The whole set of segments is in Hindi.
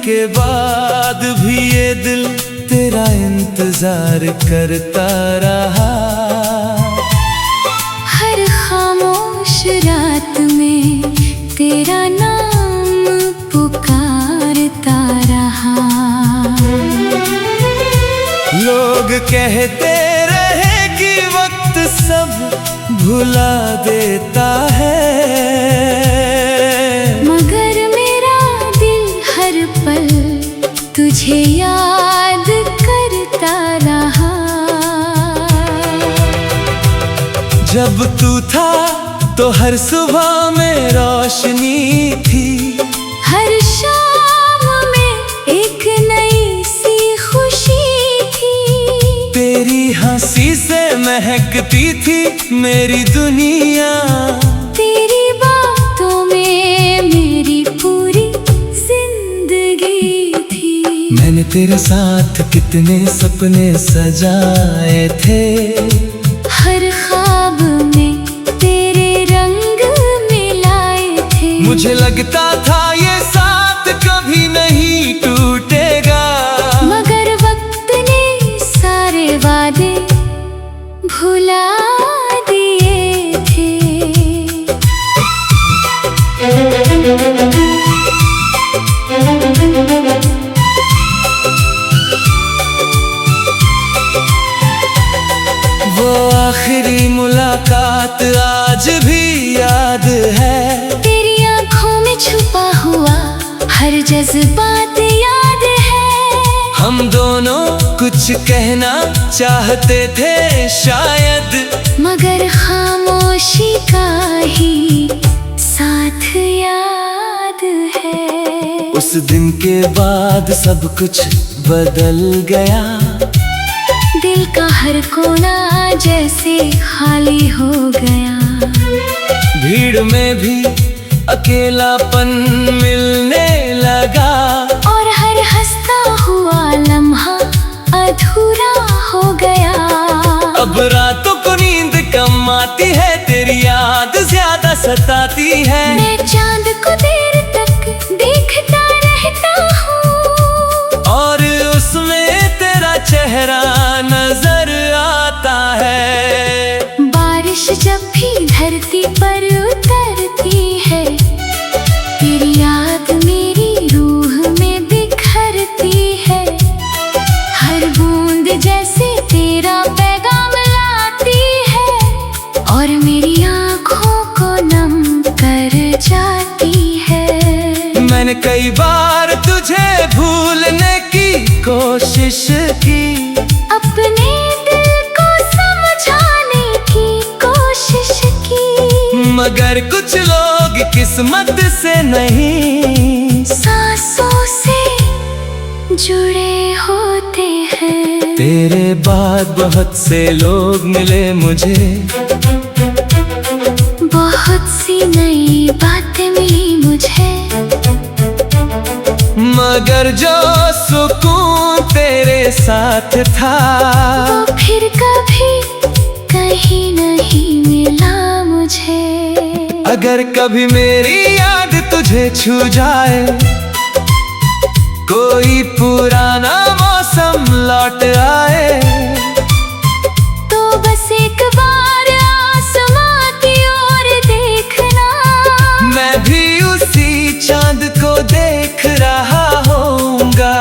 के बाद भी ये दिल तेरा इंतजार करता रहा। हर खामोश रात में तेरा नाम पुकारता रहा। लोग कहते रहे कि वक्त सब भुला देता है, मगर मेरा दिल हर पल तुझे याद करता रहा। जब तू था तो हर सुबह में रोशनी थी, हर शाम में एक नई सी खुशी थी। तेरी हंसी से महकती थी मेरी दुनिया, तेरी बातों में मेरी पूरी जिंदगी थी। मैंने तेरे साथ कितने सपने सजाए थे, हर ख्वाब में तेरे रंग मिलाए थे। मुझे लगता था ये साथ कभी नहीं टूटेगा, मगर वक्त ने सारे वादे भुला दिए थे। वो आखिरी मुलाकात आज भी याद है, तेरी आंखों में छुपा हुआ हर जज्बात याद है। हम दोनों कुछ कहना चाहते थे शायद, मगर खामोशी का ही साथ याद है। उस दिन के बाद सब कुछ बदल गया, दिल का हर कोना जैसे खाली हो गया। भीड़ में भी अकेलापन मिलने लगा, और हर हंसता हुआ लम्हा अधूरा हो गया। अब रातों को नींद कम आती है, तेरी याद ज्यादा सताती है। मैं चांद को देर तक देखता रहता हूँ, और उसमें तेरा चेहरा नजर आता है। बारिश जब भी धरती पर उतरती है, तेरी याद मेरी रूह में बिखरती है। हर बूंद जैसे तेरा पैगाम लाती है, और मेरी आँखों को नम कर जाती है। मैंने कई बार तुझे भूलने की कोशिश की, अपने दिल को समझाने की कोशिश की, मगर कुछ लोग किस्मत से नहीं सांसों से जुड़े होते हैं। तेरे बाद बहुत से लोग मिले मुझे, बहुत सी नई बातें मिली मुझे, मगर जो सुकून तेरे साथ था वो फिर कभी कहीं नहीं मिला मुझे। अगर कभी मेरी याद तुझे छू जाए, कोई पुराना मौसम लौट आए, तो बस एक बार आसमां की ओर देखना, मैं भी उसी चांद को देख रहा होऊंगा।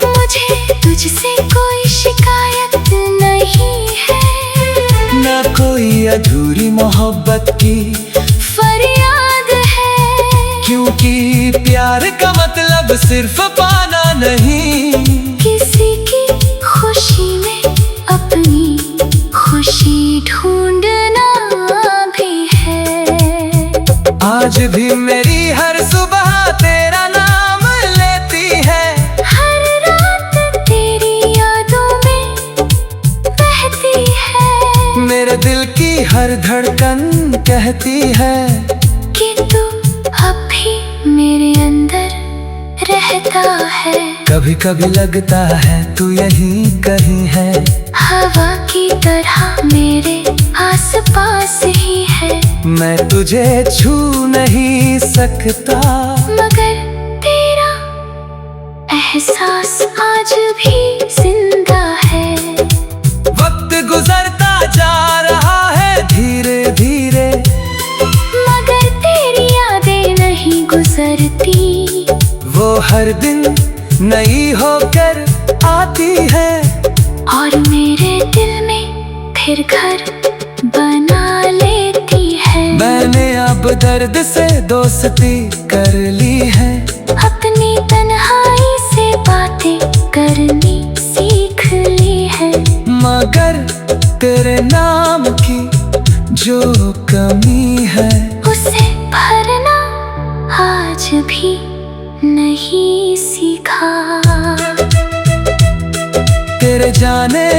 मुझे तुझसे कोई शिकायत नहीं है, ना कोई अधूरी मोहब्बत की फरियाद है। क्योंकि प्यार का मतलब सिर्फ पाना नहीं, किसी की खुशी में अपनी खुशी ढूंढना भी है। आज भी मेरी हर सुबह तेरा नाम लेती है, हर रात तेरी यादों में बहती है। मेरे दिल की हर धड़कन कहती है कि तू अब भी मेरे अंदर रहता है। कभी कभी लगता है तू यहीं कहीं है, हवा की तरह मेरे आसपास ही है। मैं तुझे छू नहीं सकता, मगर तेरा एहसास आज भी जिंदा है। वक्त गुजरता जा रहा है धीरे धीरे, मगर तेरी यादें नहीं गुजरती। वो हर दिन नई होकर आती है और मेरे दिल में फिर घर बना लेती है। मैंने अब दर्द से दोस्ती कर ली है, अपनी तन्हाई से बातें करनी सीख ली है। मगर तेरे नाम की जो कमी है उसे भरना आज भी नहीं सीखा। तेरे जाने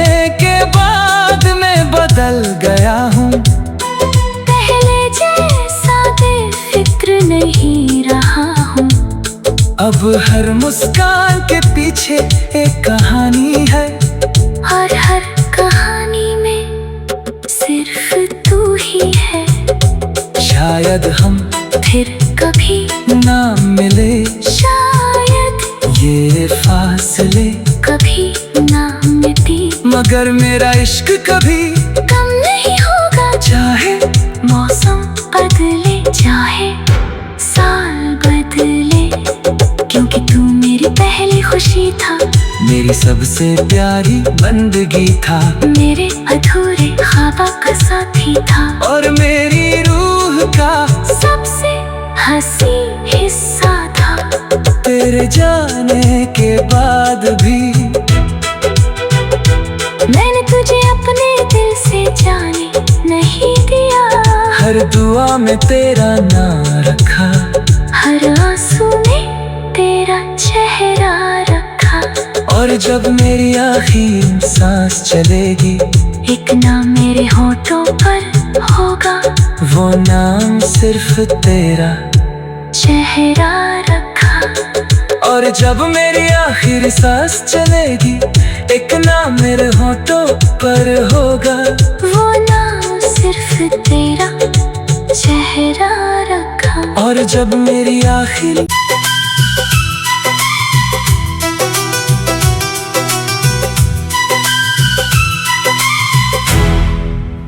के बाद मैं बदल गया हूँ, पहले जैसा बेफिक्र नहीं रहा हूँ। अब हर मुस्कान के पीछे एक कहानी है, और हर कहानी में सिर्फ तू ही है। शायद हम फिर कभी ना मिले, शायद ये फासले कभी ना मिटे, मगर मेरा इश्क कभी कम नहीं होगा। चाहे मौसम बदले चाहे साल बदले, क्योंकि तू मेरी पहली खुशी था, मेरी सबसे प्यारी बंदगी था, मेरे अधूरे ख्वाबों का साथी था, और मेरी रूह का सबसे हंसी हिस्सा था। तेरे जाने के बाद भी मैंने तुझे अपने दिल से जाने नहीं दिया। हर दुआ में तेरा नाम रखा, हर आंसू में तेरा चेहरा रखा। और जब मेरी आखिरी सांस चलेगी, एक नाम मेरे होठों पर होगा, वो नाम सिर्फ तेरा चेहरा रखा। और जब मेरी आखिरी सांस चलेगी, एक नाम मेरे होठों पर होगा, वो नाम सिर्फ तेरा चेहरा रखा। और जब मेरी आखिरी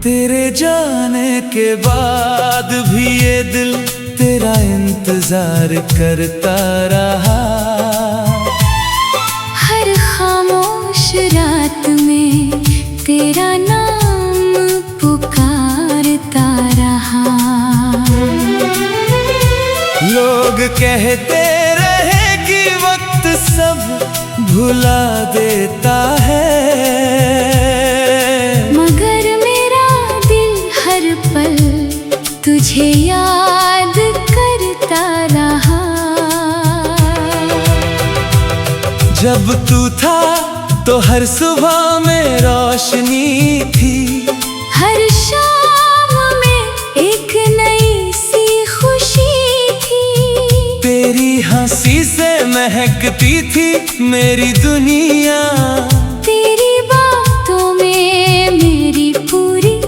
तेरे जाने के बाद भी ये दिल तेरा इंतजार करता रहा। हर खामोश रात में तेरा नाम पुकारता रहा। लोग कहते रहे कि वक्त सब भुला देता है, मगर मेरा दिल हर पल तुझे याद करता रहा। जब तू था तो हर सुबह में रोशनी थी, हर शाम में एक नई सी खुशी थी। तेरी हंसी से महकती थी मेरी दुनिया, तेरी बातों में मेरी पूरी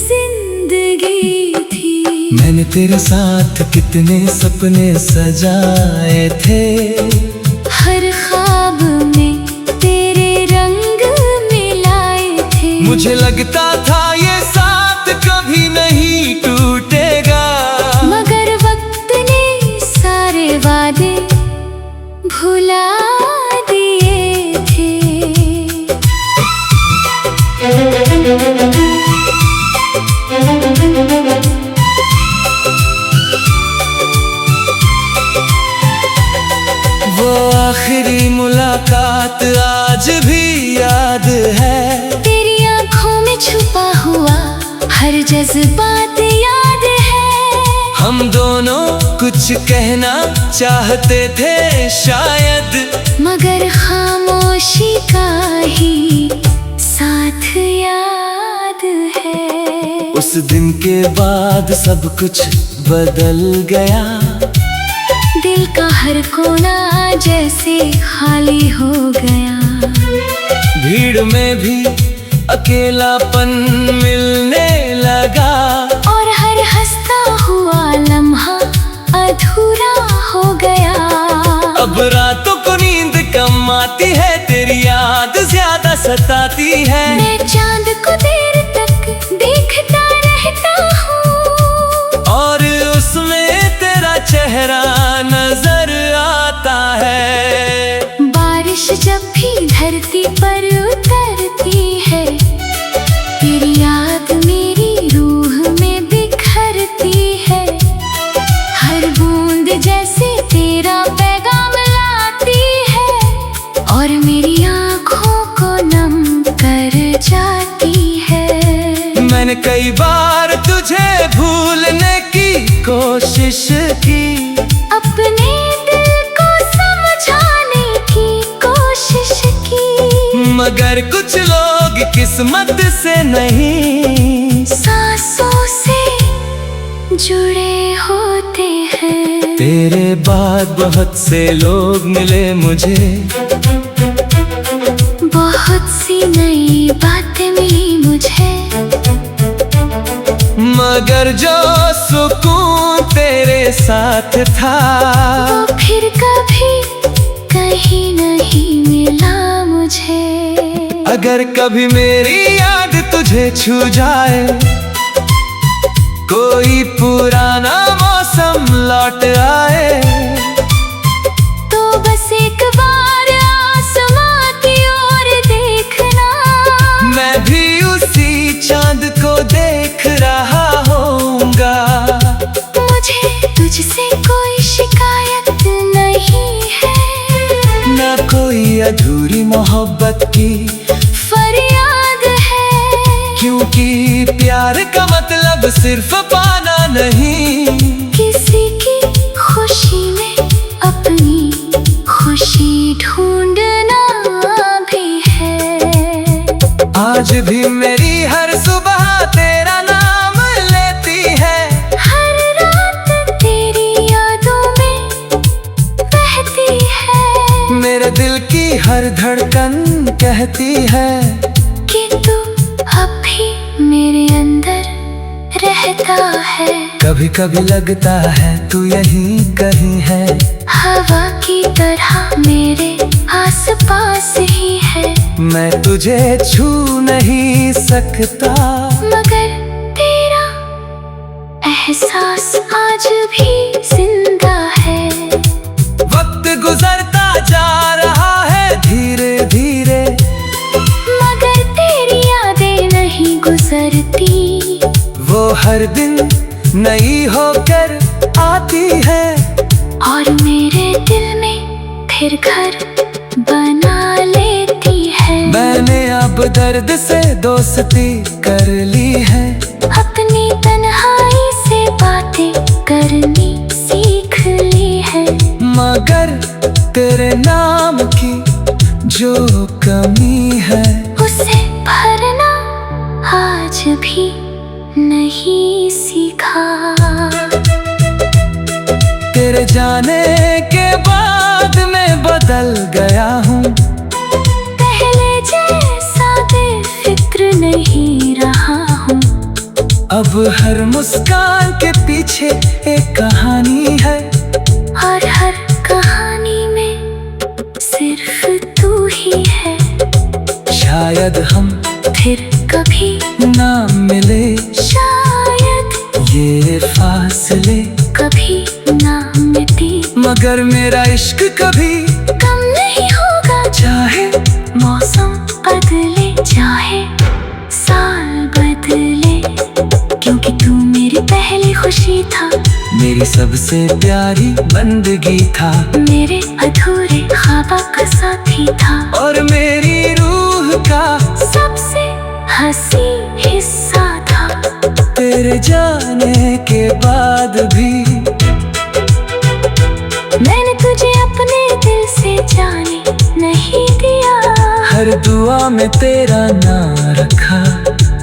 जिंदगी थी। मैंने तेरे साथ कितने सपने सजाए थे, हर ख्वाब में तेरे रंग मिलाए थे। मुझे लगता था ये साथ कभी नहीं टूटेगा, मगर वक्त ने सारे वादे भुला दिए थे। वो आखिरी मुलाकात आज भी याद है, तेरी आंखों में छुपा हुआ हर जज्बात याद है। हम दोनों कुछ कहना चाहते थे शायद, मगर खामोशी का ही साथ याद है। उस दिन के बाद सब कुछ बदल गया, दिल का हर कोना जैसे खाली हो गया। भीड़ में भी अकेलापन मिलने लगा, और हर हंसता हुआ लम्हा अधूरा हो गया। अब रातों को नींद कम सताती है। मैं चांद को देर तक देखता रहता हूँ और उसमें तेरा चेहरा नजर आता है। बारिश जब भी धरती पर उतरती है, तेरी याद मेरी रूह में बिखरती है। हर बूंद जैसे तेरा पैगाम लाती है और मेरी आँखों को नम कर जाती है। मैंने कई बार तुझे भूलने की कोशिश की, अपने दिल को समझाने की कोशिश की, मगर कुछ लोग किस्मत से नहीं, सांसों से जुड़े होते हैं। तेरे बाद बहुत से लोग मिले मुझे, बहुत सी नई बातें मिली मुझे, मगर जो सुकून तेरे साथ था वो फिर कभी कहीं नहीं मिला मुझे। अगर कभी मेरी याद तुझे छू जाए, कोई पुराना मौसम लौट आए, तो बस एक बार आसमां की ओर देखना, मैं भी उसी चांद को देख रहा होऊंगा। मुझे तुझसे कोई शिकायत नहीं है, ना कोई अधूरी मोहब्बत की फरियाद है, क्योंकि प्यार का मतलब सिर्फ पाना नहीं, किसी की खुशी में अपनी खुशी ढूंढना भी है। आज भी मेरी हर सुबह तेरा नाम लेती है, हर रात तेरी यादों में बहती है। मेरे दिल की हर धड़कन कहती है कि तू अब भी मेरे अंदर रहता है। कभी कभी लगता है तू यहीं कहीं है, हवा की तरह मेरे आसपास ही है। मैं तुझे छू नहीं सकता, मगर तेरा एहसास आज भी जिंदा है। वक्त गुजरता जा रहा है धीरे धीरे, मगर तेरी यादें नहीं गुजरती, वो हर दिन नई होकर आती है और मेरे दिल में फिर घर बना लेती है। मैंने अब दर्द से दोस्ती कर ली है, अपनी तन्हाई से बातें करनी सीख ली है, मगर तेरे नाम की जो कमी है उसे भरना आज भी नहीं सीखा। तेरे जाने के बाद मैं बदल गया हूँ, पहले जैसा बेफिक्र नहीं रहा हूँ। अब हर मुस्कान के पीछे एक कहानी है, और हर कहानी में सिर्फ तू ही है। शायद हम फिर कभी ना मिले, शायद ये फासले कभी ना मिटे, मगर मेरा इश्क कभी कम नहीं होगा। चाहे मौसम बदले, चाहे साल बदले, क्योंकि तू मेरी पहली खुशी था, मेरी सबसे प्यारी बंदगी था, मेरे अधूरे ख्वाबों का साथी था, और मेरी रूह का सबसे हंसी हिस्सा था। तेरे जाने के बाद भी मैंने तुझे अपने दिल से जाने नहीं दिया, हर दुआ में तेरा नाम रखा,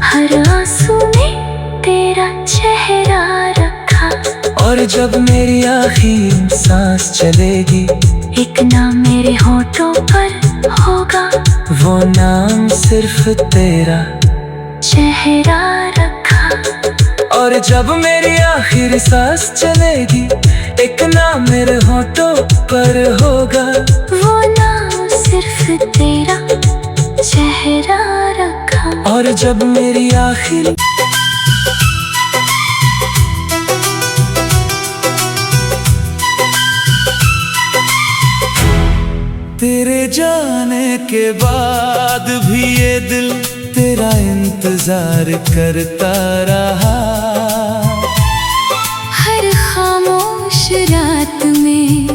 हर आंसू में तेरा चेहरा रखा। और जब मेरी आखिरी सांस चलेगी, एक नाम मेरे होठों पर होगा, वो नाम सिर्फ तेरा चेहरा रखा। और जब मेरी आखिरी सांस चलेगी, एक नाम मेरे होठों पर होगा, वो नाम सिर्फ तेरा चेहरा ठहरा रखा। और जब मेरी आखिरी तेरे जाने के बाद भी ये दिल तेरा इंतजार करता रहा। हर खामोश रात में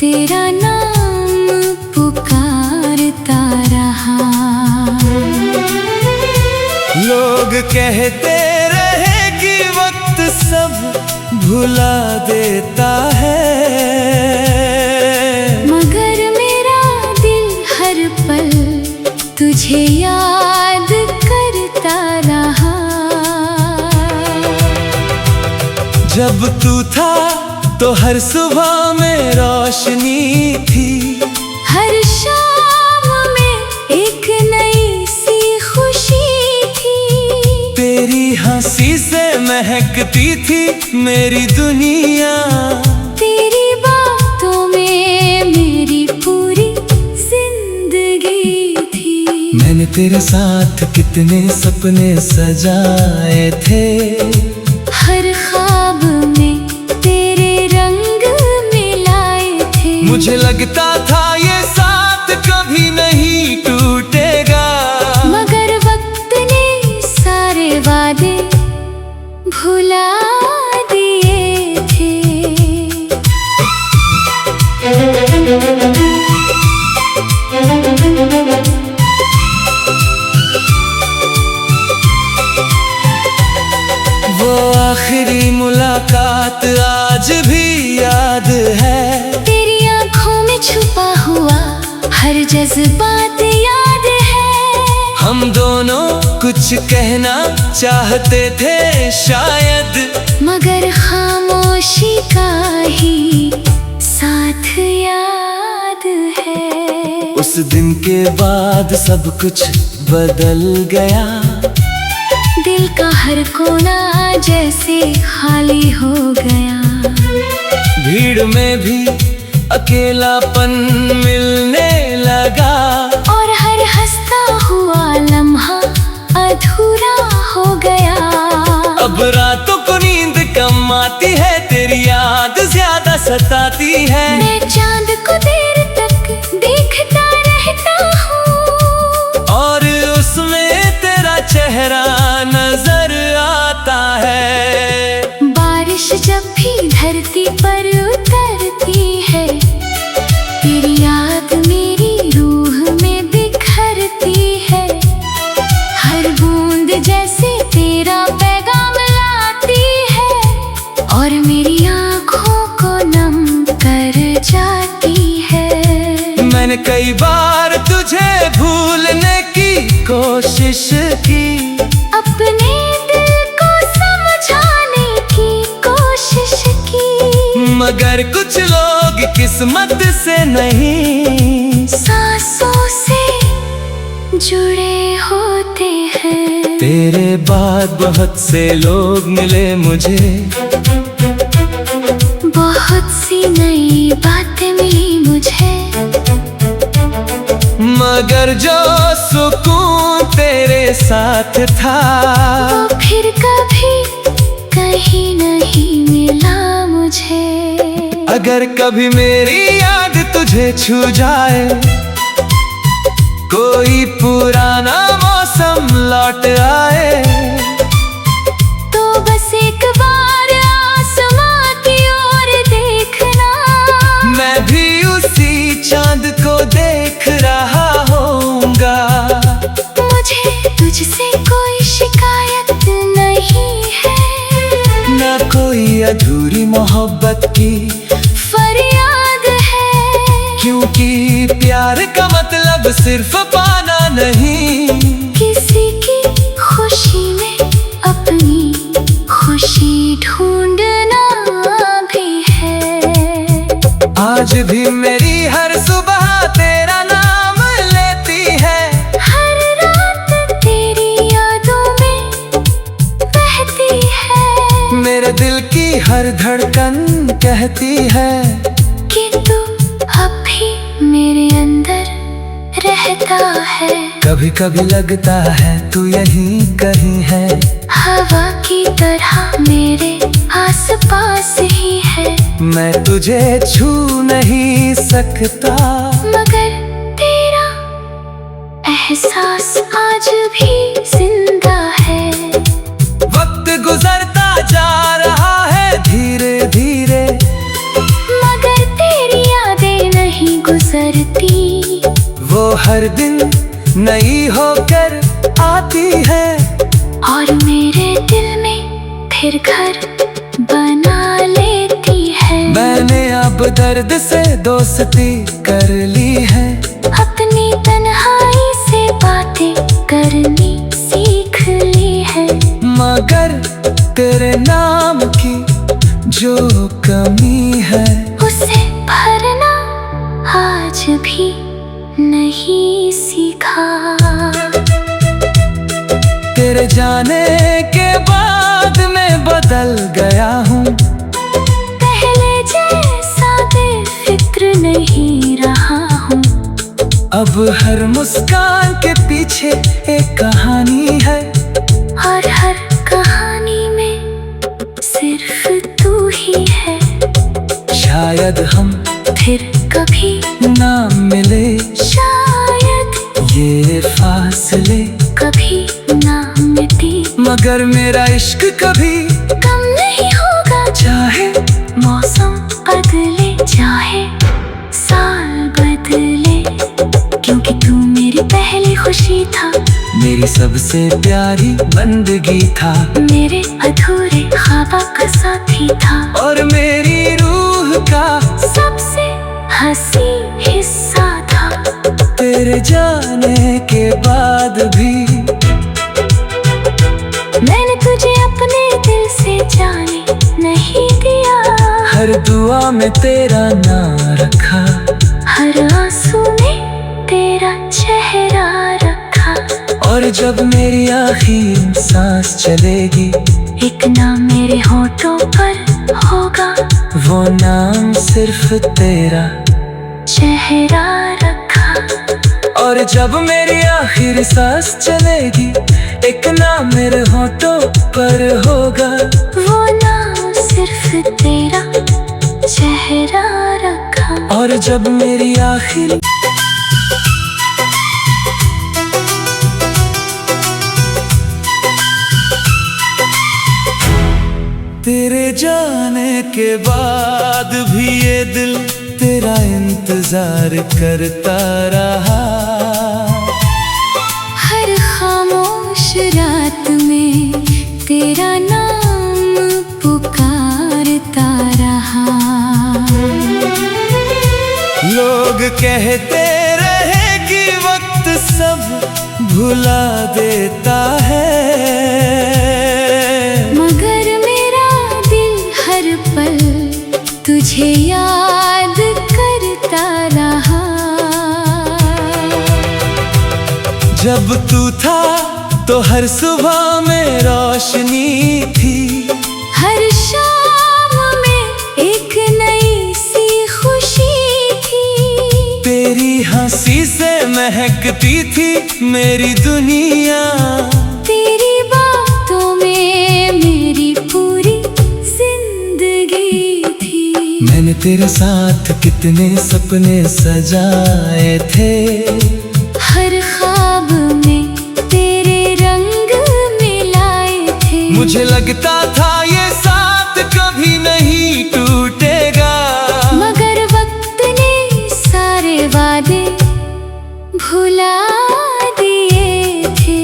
तेरा नाम पुकारता रहा। लोग कहते रहे कि वक्त सब भुला देता है, मगर मेरा दिल हर पल तुझे याद करता रहा। जब तू था तो हर सुबह में रोशनी थी, हर शाम में एक नई सी खुशी थी। तेरी हंसी से महकती थी मेरी दुनिया, तेरी बातों में मेरी पूरी जिंदगी थी। मैंने तेरे साथ कितने सपने सजाए थे, हर ख्वाब में तेरे रंग मिलाए थे। मुझे लगता था ये साथ कभी नहीं टूटेगा, मगर वक्त ने सारे वादे भुला दिए थे। वो आखिरी मुलाकात आज भी याद है, तेरी आंखों में छुपा हुआ हर जज्बात याद है। हम दोनों कुछ कहना चाहते थे शायद, मगर खामोशी का ही साथ याद है। उस दिन के बाद सब कुछ बदल गया, दिल का हर कोना जैसे खाली हो गया। भीड़ में भी अकेलापन मिलने लगा, और हर हंसता हुआ लम्हा अधूरा हो गया। अब रातों को नींद कम आती है, तेरी याद ज्यादा सताती है। मैं चांद को देर तक देखता रहता हूँ, और उसमें तेरा चेहरा नजर आता है। बारिश जब भी धरती पर उतरती है, तेरी याद मेरी रूह में बिखरती है। हर बूंद जैसे तेरा पैगाम लाती है, और मेरी आँखों को नम कर जाती है। मैंने कई बार तुझे भूलने की कोशिश की, अपने दिल को समझाने की कोशिश की, मगर कुछ लोग किस्मत से नहीं सांसों से जुड़े होते हैं। तेरे बाद बहुत से लोग मिले मुझे, बहुत सी नई बातें मिली मुझे, मगर जो सुकून तेरे साथ था वो फिर कभी कहीं नहीं मिला मुझे। अगर कभी मेरी याद तुझे छू जाए, कोई पुराना मौसम लौट आए, तो बस एक बार आसमां की ओर देखना। मैं भी उसी चांद को देख रहा होऊंगा। मुझे तुझसे कोई शिकायत नहीं है, ना कोई अधूरी मोहब्बत की फरियाद है। क्योंकि प्यार का मतलब सिर्फ पाना नहीं, किसी की खुशी में अपनी खुशी ढूंढना भी है। आज भी मेरी हर सुबह तेरा नाम लेती है, हर रात तेरी यादों में बहती है। मेरे दिल की हर धड़कन कहती है कि तू अब भी मेरे अंदर रहता है। कभी कभी लगता है तू यहीं कहीं है, हवा की तरह मेरे आस पास ही है। मैं तुझे छू नहीं सकता, मगर तेरा एहसास आज भी जिंदा है। वक्त गुजरता जा रहा है धीरे धीरे, मगर तेरी यादें नहीं गुजरती। वो हर दिन नई होकर आती है, और मेरे दिल में फिर घर बना लेती है। मैंने अब दर्द से दोस्ती कर ली है, अपनी तन्हाई से बातें करनी सीख ली है। मगर तेरे नाम की जो कमी है, उसे भरना आज भी नहीं सीखा। तेरे जाने के बाद मैं बदल गया हूँ, पहले जैसा बेफिक्र नहीं रहा हूँ। अब हर मुस्कान के पीछे एक कहानी है, और हर कहानी में सिर्फ तू ही है। शायद हम फिर कभी ना मिले, शायद ये फासले कभी ना मिटे। मगर मेरा इश्क कभी कम नहीं होगा, चाहे मौसम बदले चाहे साल बदले। क्योंकि तू मेरी पहली खुशी था, मेरी सबसे प्यारी बंदगी था, मेरे अधूरे ख्वाबों का साथी था, और मेरी रूह का सबसे हंसी हिस्सा था। तेरे जाने के बाद भी मैंने तुझे अपने दिल से जाने नहीं दिया। हर दुआ में तेरा नाम रखा, हर आंसू में तेरा चेहरा रखा। और जब मेरी आखिरी सांस चलेगी, एक नाम मेरे होठों पर होगा, वो नाम सिर्फ तेरा चेहरा रखा। और जब मेरी आखिरी सांस चलेगी, एक नाम मेरे होठों पर होगा, वो नाम सिर्फ तेरा चेहरा रखा। और जब मेरी आखिरी तेरे जाने के बाद भी ये दिल तेरा इंतजार करता रहा। हर खामोश रात में तेरा नाम पुकारता रहा। लोग कहते रहे कि वक्त सब भुला देता है, मगर मेरा दिल हर पल तुझे याद करता रहा। जब तू था तो हर सुबह में रोशनी थी, हर शाम में एक नई सी खुशी थी। तेरी हंसी से महकती थी मेरी दुनिया, तेरी बातों में मेरी पूरी जिंदगी थी। मैंने तेरे साथ कितने सपने सजाए थे, हर ख्वाब में तेरे रंग मिलाए थे। मुझे लगता था ये साथ कभी नहीं टूटेगा, मगर वक्त ने सारे वादे भुला दिए थे।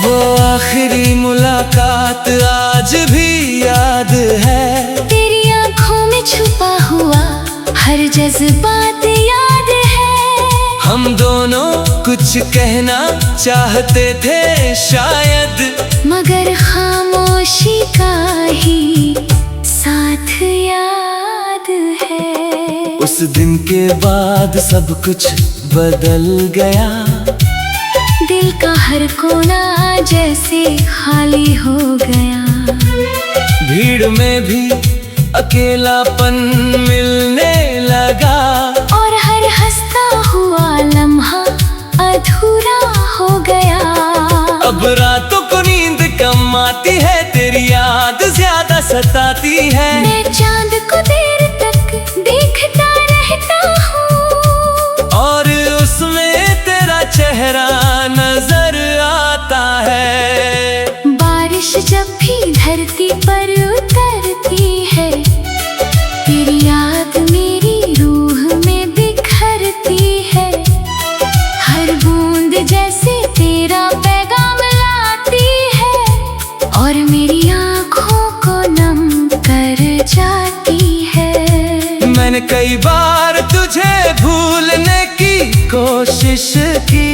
वो आखिरी मुलाकात आज भी याद है, तेरी आंखों में छुपा हुआ हर जज्बात याद है। हम दोनों कुछ कहना चाहते थे शायद, मगर खामोशी का ही साथ याद है। उस दिन के बाद सब कुछ बदल गया, दिल का हर कोना जैसे खाली हो गया। भीड़ में भी अकेलापन मिलने लगा, और हर हंसता हुआ लम्हा अधूरा हो गया। अब रातों को नींद कम आती है, तेरी याद ज्यादा सताती है। मैं चांद को देर तक देखता रहता हूँ, और उसमें तेरा चेहरा नजर आता है। बारिश जब भी धरती पर उतरती है, तेरी याद मेरी रूह में बिखरती है। हर बूंद जैसे तेरा पैगाम लाती है, और मेरी आँखों को नम कर जाती है। मैंने कई बार तुझे भूलने की कोशिश की,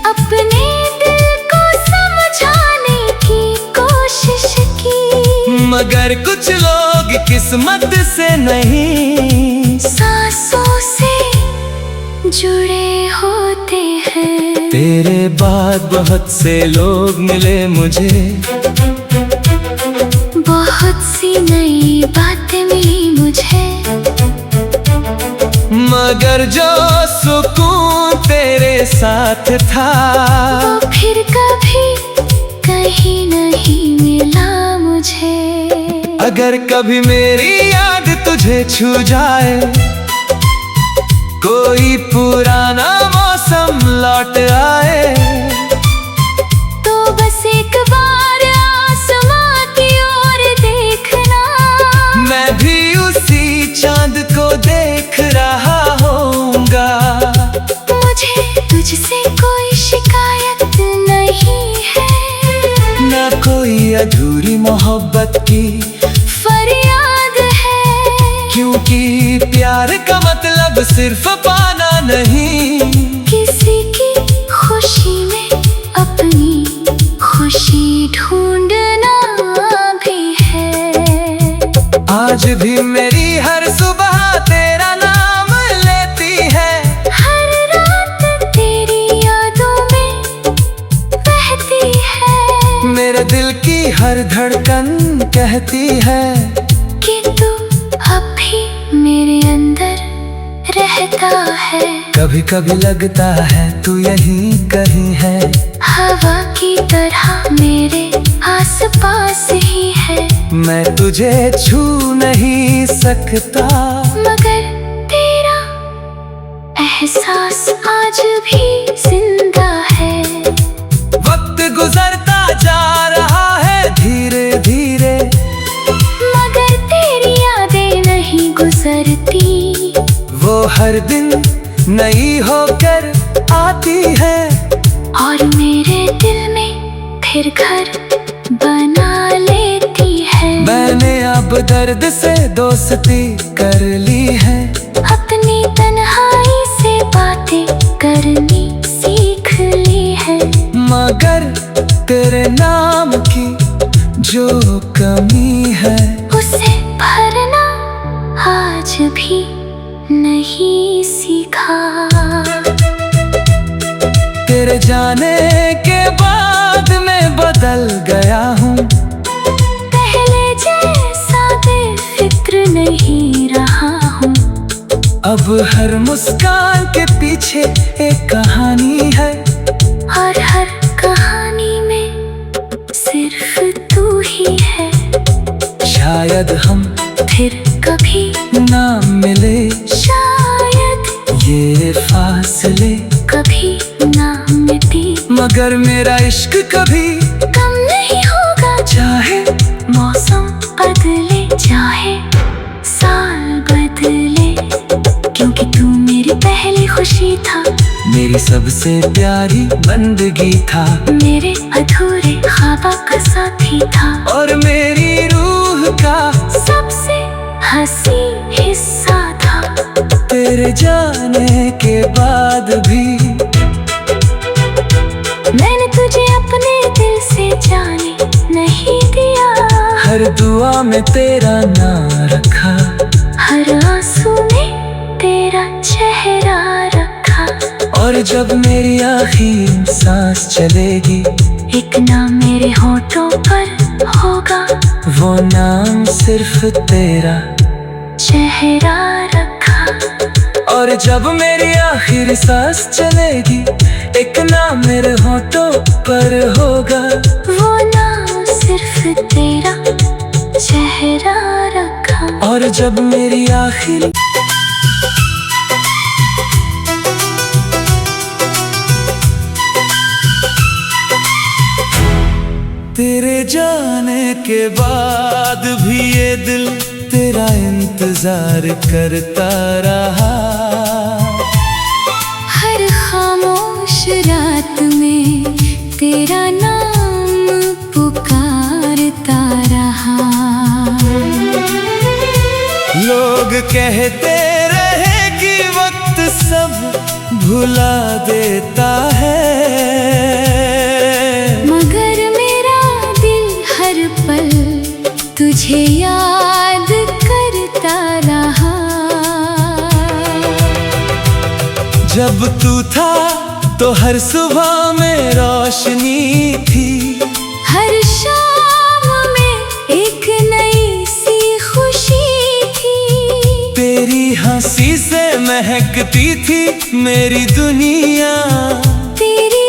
अपने दिल को समझाने की कोशिश की, मगर कुछ लोग किस्मत से नहीं, सांसों से जुड़े होते हैं। तेरे बाद बहुत से लोग मिले मुझे, बहुत सी नई बातें मिली मुझे, मगर जो सुकून तेरे साथ था, वो फिर कभी कहीं नहीं मिला मुझे। अगर कभी मेरी याद तुझे छू जाए, कोई पुराना मौसम लौट आए, तो बस एक बार आसमां की ओर देखना, मैं भी उसी चांद को देख रहा होऊंगा। मुझे तुझसे कोई शिकायत नहीं है, ना कोई अधूरी मोहब्बत की फरियाद है। क्योंकि प्यार का मतलब सिर्फ पाना नहीं, किसी की खुशी में अपनी खुशी ढूंढना भी है। आज भी मेरी हर सुबह तेरा नाम लेती है, हर रात तेरी यादों में बहती है। मेरे दिल की हर धड़कन कहती है कि तू अब भी मेरे अंदर रहता है। कभी कभी लगता है तू यहीं कहीं है, हवा की तरह मेरे आस पास ही है। मैं तुझे छू नहीं सकता, मगर तेरा एहसास आज भी जिंदा है। वक्त गुजरता जा रहा है धीरे धीरे, मगर तेरी यादें नहीं गुजरती, वो हर दिन नई होकर आती है, और मेरे दिल में फिर घर बना लेती है। मैंने अब दर्द से दोस्ती कर ली है, अपनी तन्हाई से बातें करनी सीख ली है। मगर तेरे नाम की जो कमी है, उसे भरना आज भी नहीं सीखा। तेरे जाने के बाद मैं बदल गया हूँ, पहले जैसा बेफिक्र नहीं रहा हूँ। अब हर मुस्कान के पीछे एक कहानी है, और हर कहानी में सिर्फ तू ही है। शायद हम फिर कभी ना मिले, शायद ये फासले कभी ना मिटे, मगर मेरा इश्क कभी कम नहीं होगा। चाहे मौसम बदले, चाहे साल बदले, क्योंकि तू मेरी पहली खुशी था, मेरी सबसे प्यारी बंदगी था, मेरे अधूरे ख्वाबों का साथी था, और मेरी रूह का सबसे हंसी हिस्सा था। तेरे जाने के बाद भी मैंने तुझे अपने दिल से जाने नहीं दिया, हर दुआ में तेरा नाम रखा, हर आंसू में तेरा चेहरा रखा। और जब मेरी आखिरी सांस चलेगी, एक नाम मेरे होठों पर होगा, वो नाम सिर्फ तेरा। चेहरा रखा। और जब मेरी आखिरी सांस चलेगी, एक नाम मेरे होठों पर होगा, वो नाम सिर्फ तेरा। चेहरा रखा। और जब मेरी आखिरी तेरे जाने के बाद भी ये दिल तेरा इंतजार करता रहा। हर खामोश रात में तेरा नाम पुकारता रहा। लोग कहते रहे कि वक्त सब भुला देता है, मगर मेरा दिल हर पल तुझे याद करता रहा। जब तू था तो हर सुबह में रोशनी थी, हर शाम में एक नई सी खुशी थी। तेरी हंसी से महकती थी मेरी दुनिया, तेरी